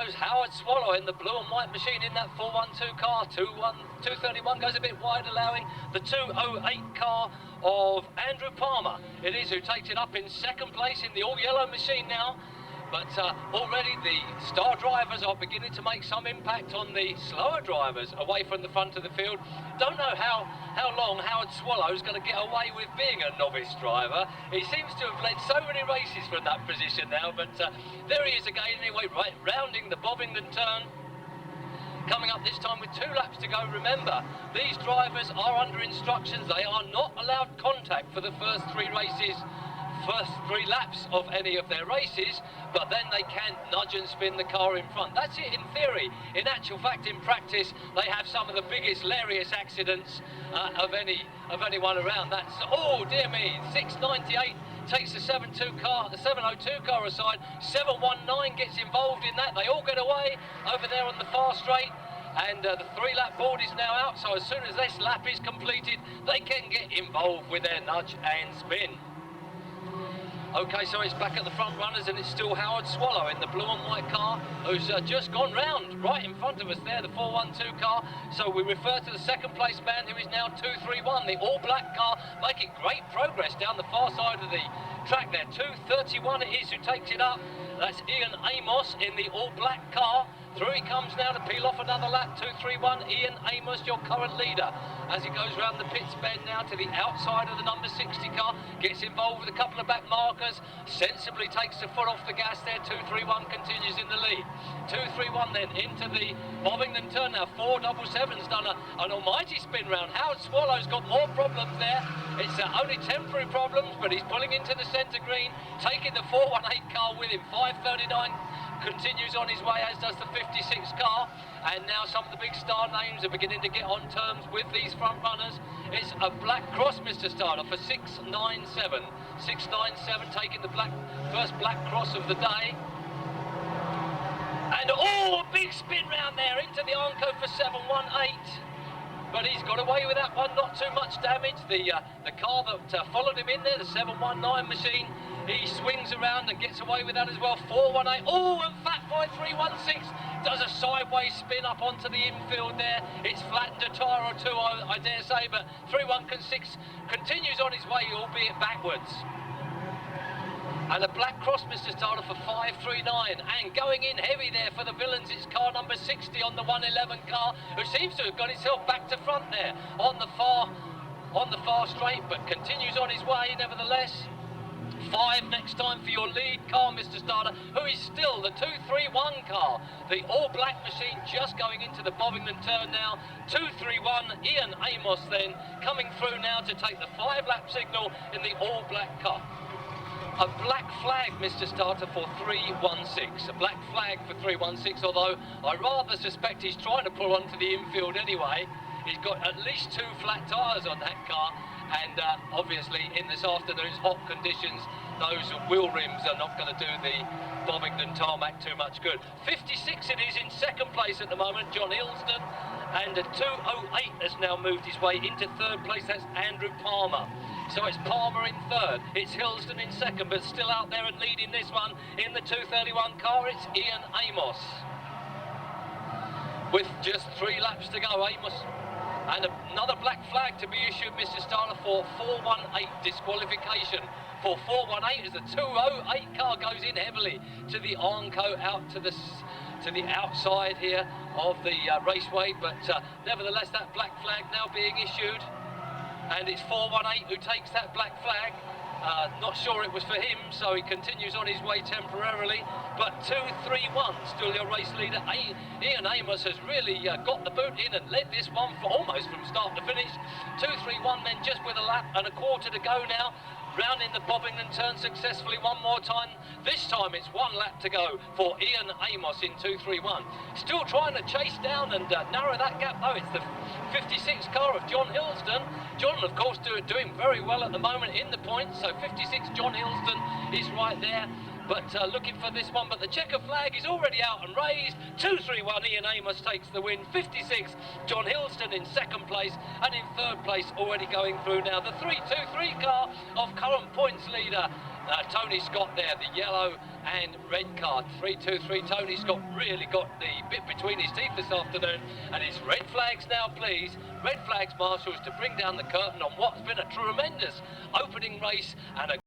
goes Howard Swallow in the blue and white machine in that 412 car. 231 goes a bit wide, allowing the 208 car of Andrew Palmer. It is who takes it up in second place in the all-yellow machine now. But already the star drivers are beginning to make some impact on the slower drivers away from the front of the field. Don't know how long Howard Swallow is going to get away with being a novice driver. He seems to have led so many races from that position now, but there he is again anyway, right, rounding the Bovingdon turn. Coming up this time with 2 laps to go. Remember, these drivers are under instructions. They are not allowed contact for the first 3 laps of any of their races, but then they can nudge and spin the car in front. That's it in theory. In actual fact, in practice, they have some of the biggest hilarious accidents of anyone around. That's, oh dear me, 698 takes the 702 car aside. 719 gets involved in that. They all get away over there on the far straight. And the 3-lap board is now out, so as soon as this lap is completed, they can get involved with their nudge and spin. Okay, so it's back at the front runners, and it's still Howard Swallow in the blue and white car, who's just gone round right in front of us there, the 412 car. So we refer to the second place man, who is now 231, the all black car, making great progress down the far side of the track there. 231 it is who takes it up. That's Ian Amos in the all black car. Through he comes now to peel off another lap. 231, Ian Amos, your current leader, as he goes round the pits bend now to the outside of the number 60 car, gets involved with a couple of back markers, sensibly takes the foot off the gas there. 231 continues in the lead. 231 then into the Bovingdon turn now. 477's done an almighty spin round. Howard Swallow's got more problems there. It's only temporary problems, but he's pulling into the centre green, taking the 418 car with him. 539 continues on his way, as does the 56 car, and now some of the big star names are beginning to get on terms with these front runners. It's a black cross, Mr. Starter, for 697. 697 taking the first black cross of the day. And oh, a big spin round there into the Armco for 718. But he's got away with that one, not too much damage. The car that followed him in there, the 719 machine, he swings around and gets away with that as well. 418, oh, and Fat Boy 316 does a sideways spin up onto the infield there. It's flattened a tyre or two, I dare say, but 316 continues on his way, albeit backwards. And a black cross, Mr. Starter, for 539, and going in heavy there for the villains, it's car number 60 on the 111 car, who seems to have got itself back to front there on the far straight, but continues on his way nevertheless. 5 next time for your lead car, Mr. Starter, who is still the 231 car, the all-black machine, just going into the Bovingdon turn now. 231, Ian Amos then coming through now to take the 5-lap signal in the all-black car. A black flag, Mr. Starter, for 316. A black flag for 316, although I rather suspect he's trying to pull onto the infield anyway. He's got at least 2 flat tyres on that car, and obviously in this afternoon's hot conditions, those wheel rims are not going to do the Bovingdon tarmac too much good. 56 it is in second place at the moment, John Hilsden, and a 208 has now moved his way into third place. That's Andrew Palmer. So it's Palmer in third, it's Hilsden in second, but still out there and leading this one in the 231 car, it's Ian Amos. With just 3 laps to go, Amos. And another black flag to be issued, Mr. Starter, for 418 disqualification. For 418 as the 208 car goes in heavily to the Armco, out to the outside here of the raceway, but nevertheless that black flag now being issued, and it's 418 who takes that black flag. Not sure it was for him, so he continues on his way temporarily. But 231, still your race leader. Ian Amos has really got the boot in and led this one for almost from start to finish. 231 then just with a lap and a quarter to go now. Round in the Bovingdon turn successfully one more time. This time it's 1 lap to go for Ian Amos in 231. Still trying to chase down and narrow that gap though. It's the 56 car of John Hilsden. John, of course, doing very well at the moment in the points. So 56 John Hilsden is right there. But looking for this one, but the checker flag is already out and raised. 231, Ian Amos takes the win. 56, John Hilsden in second place, and in third place already going through now the 323 car of current points leader Tony Scott there, the yellow and red card, 3-2-3. Tony Scott really got the bit between his teeth this afternoon, and it's red flags now, please. Red flags, marshals, to bring down the curtain on what's been a tremendous opening race and a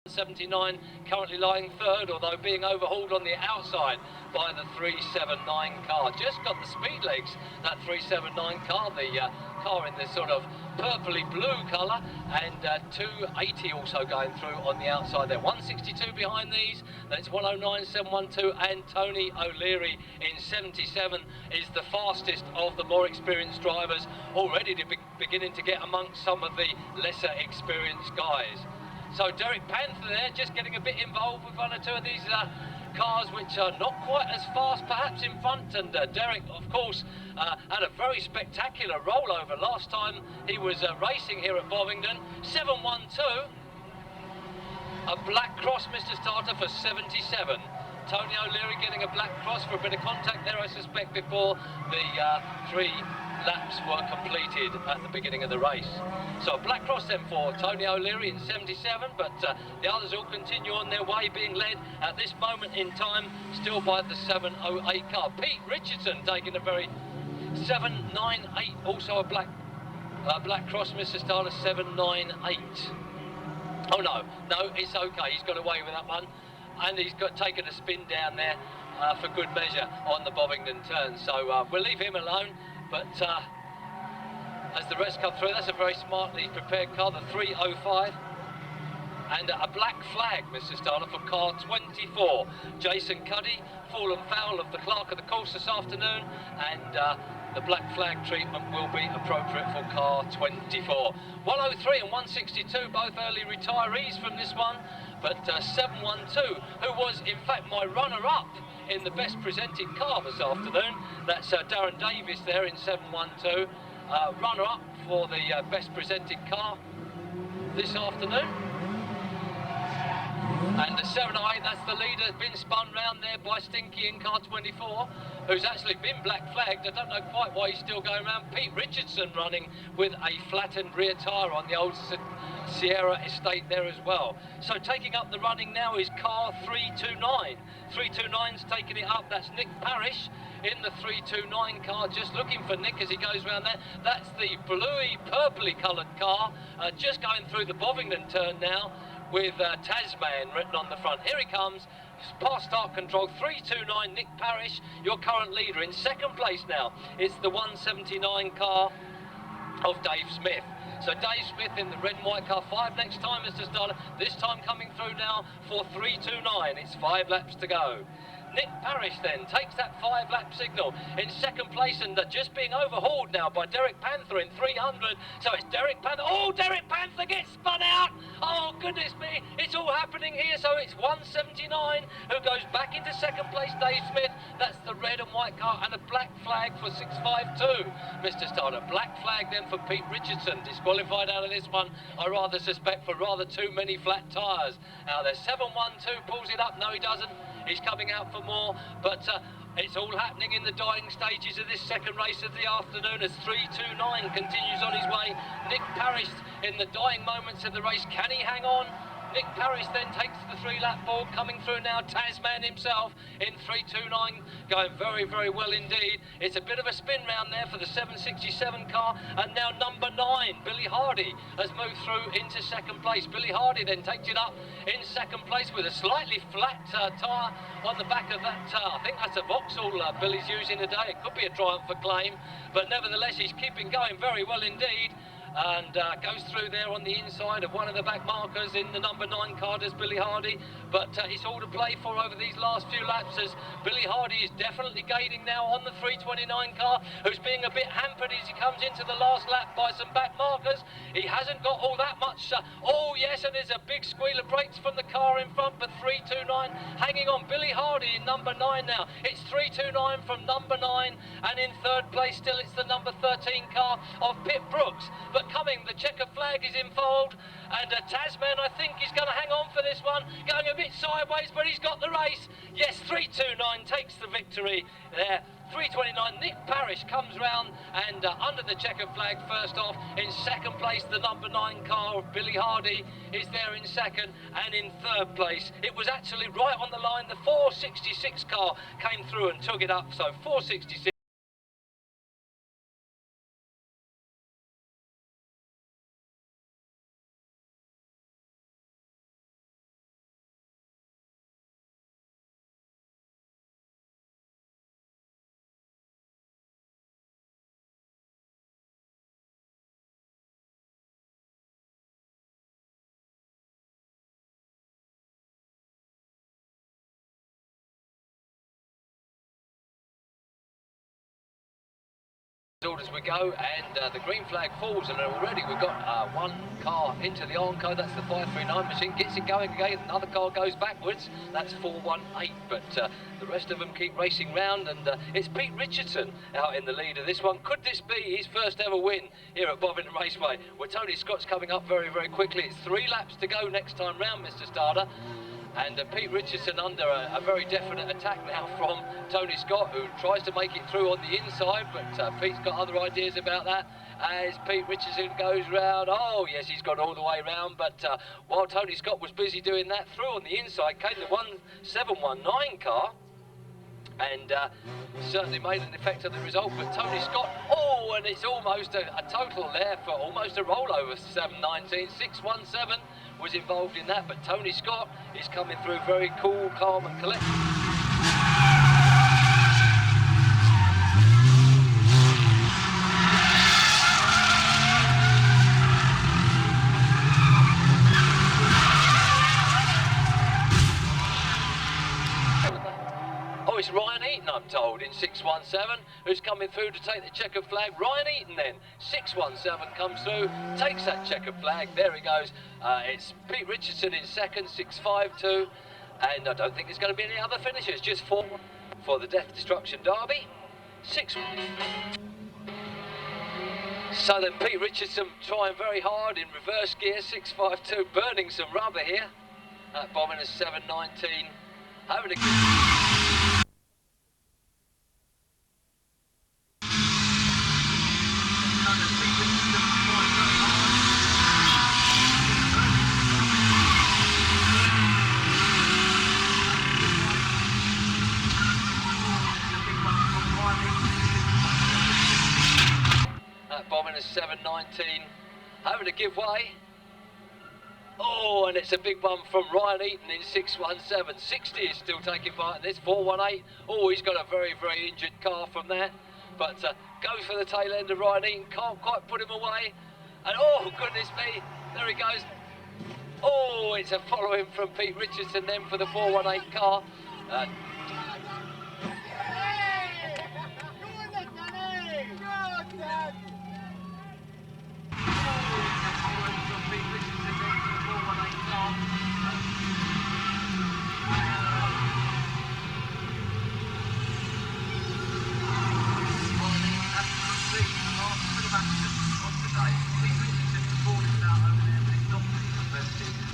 .79 currently lying third, although being overhauled on the outside by the 379 car. Just got the speed legs, that 379 car, the car in this sort of purpley blue colour, and 280 also going through on the outside there. 162 behind these, then it's 109.712, and Tony O'Leary in 77 is the fastest of the more experienced drivers, already beginning to get amongst some of the lesser experienced guys. So Derek Panther there, just getting a bit involved with one or two of these cars which are not quite as fast perhaps in front, and Derek of course had a very spectacular rollover last time he was racing here at Bovingdon. 712, a black cross, Mr. Starter, for 77. Tony O'Leary getting a black cross for a bit of contact there, I suspect, before the 3 laps were completed at the beginning of the race. So a black cross then for Tony O'Leary in 77, but the others all continue on their way, being led at this moment in time still by the 708 car. Pete Richardson taking a very 798, also a black cross, Mr. Starler, 798. Oh no, it's okay, he's got away with that one, and he's taken a spin down there for good measure on the Bovingdon turn, so we'll leave him alone. But as the rest come through, that's a very smartly prepared car, the 305. And a black flag, Mr. Starler, for car 24. Jason Cuddy, fallen foul of the clerk of the course this afternoon, and the black flag treatment will be appropriate for car 24. 103 and 162, both early retirees from this one, but 712, who was in fact my runner-up in the best presented car this afternoon. That's Darren Davis there in 712, runner-up for the best presented car this afternoon. And the 708, that's the leader, been spun round there by Stinky in car 24, who's actually been black flagged. I don't know quite why he's still going around. Pete Richardson running with a flattened rear tyre on the old Sierra estate there as well. So taking up the running now is car 329. 329's taking it up, that's Nick Parrish in the 329 car, just looking for Nick as he goes around there. That's the bluey, purpley coloured car, just going through the Bovingdon turn now, with Tasman written on the front. Here he comes, past start control, 329, Nick Parrish, your current leader. In second place now, it's the 179 car of Dave Smith. So Dave Smith in the red and white car, 5 next time, Mr. Starter. This time coming through now for 3:29. It's 5 laps to go. Nick Parrish then takes that 5-lap signal in second place and just being overhauled now by Derek Panther in 300. So it's Derek Panther. Oh, Derek Panther gets spun out. Oh, goodness me. It's all happening here. So it's 179 who goes back into second place, Dave Smith. That's the red and white car, and a black flag for 652, Mr. Starter. Black flag then for Pete Richardson. Disqualified out of this one, I rather suspect, for rather too many flat tyres. Now there's 712, pulls it up. No, he doesn't. He's coming out for more, but it's all happening in the dying stages of this second race of the afternoon as 329 continues on his way. Nick Parrish in the dying moments of the race. Can he hang on? Nick Parrish then takes the 3-lap board, coming through now. Tasman himself in 329, going very, very well indeed. It's a bit of a spin round there for the 767 car, and now number 9, Billy Hardy, has moved through into second place. Billy Hardy then takes it up in second place with a slightly flat tyre on the back of that. I think that's a Vauxhall Billy's using today. It could be a Triumph for claim, but nevertheless he's keeping going very well indeed. And goes through there on the inside of one of the back markers in the number 9 car, does Billy Hardy. But it's all to play for over these last few laps, as Billy Hardy is definitely gaining now on the 329 car, who's being a bit hampered as he comes into the last lap by some back markers. He hasn't got all that much. Oh yes, and there's a big squeal of brakes from the car in front, but 329 hanging on. Billy Hardy in number 9 now. It's 329 from number 9, and in third place still it's the number 13 car of Pit Brooks. But coming, the checker flag is in fold, and Tasman, I think, is going to hang on for this one, going a bit sideways, but he's got the race. Yes, 329 takes the victory there. 329, Nick Parrish comes round and under the checker flag first off. In second place, the number 9 car of Billy Hardy is there in second, and in third place, it was actually right on the line. The 466 car came through and took it up, so 466. As we go, and the green flag falls, and already we've got one car into the Armco. That's the 539 machine, gets it going again. Another car goes backwards, that's 418, but the rest of them keep racing round, and it's Pete Richardson out in the lead of this one. Could this be his first ever win here at Bovingdon Raceway? Well, Tony Scott's coming up very, very quickly. It's 3 laps to go next time round, Mr. Starter. And Pete Richardson under a very definite attack now from Tony Scott, who tries to make it through on the inside, but Pete's got other ideas about that. As Pete Richardson goes round, oh yes, he's got all the way round, but while Tony Scott was busy doing that, through on the inside came the 1719 car, and certainly made an effect of the result. But Tony Scott, oh, and it's almost a total there for almost a rollover. 719, 617 was involved in that, but Tony Scott is coming through very cool, calm and collected. Oh, it's Ryan Eaton, I'm told, in 617, who's coming through to take the checkered flag. Ryan Eaton then, 617 comes through, takes that checkered flag, there he goes. It's Pete Richardson in second, 652, and I don't think there's going to be any other finishers, just 4 for the Death Destruction Derby. 6. So then Pete Richardson trying very hard in reverse gear, 652, burning some rubber here. Bombing a 719, having a good... Bombing a 719, having to give way. Oh, and it's a big one from Ryan Eaton in 617. 60 is still taking part in this. 418. Oh, he's got a very, very injured car from that. But goes for the tail end of Ryan Eaton. Can't quite put him away. And oh, goodness me, there he goes. Oh, it's a following from Pete Richardson then for the 418 car.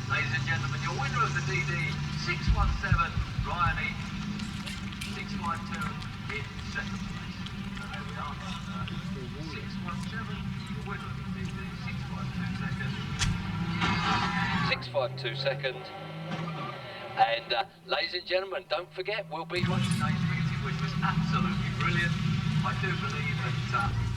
Ladies and gentlemen, your winner of the DD 617, Ryan Eaton, 612 in second place. So there we are. 617, your winner of the DD 612 second. 652 second. And ladies and gentlemen, don't forget, we'll be Today's meeting, which was absolutely brilliant. I do believe that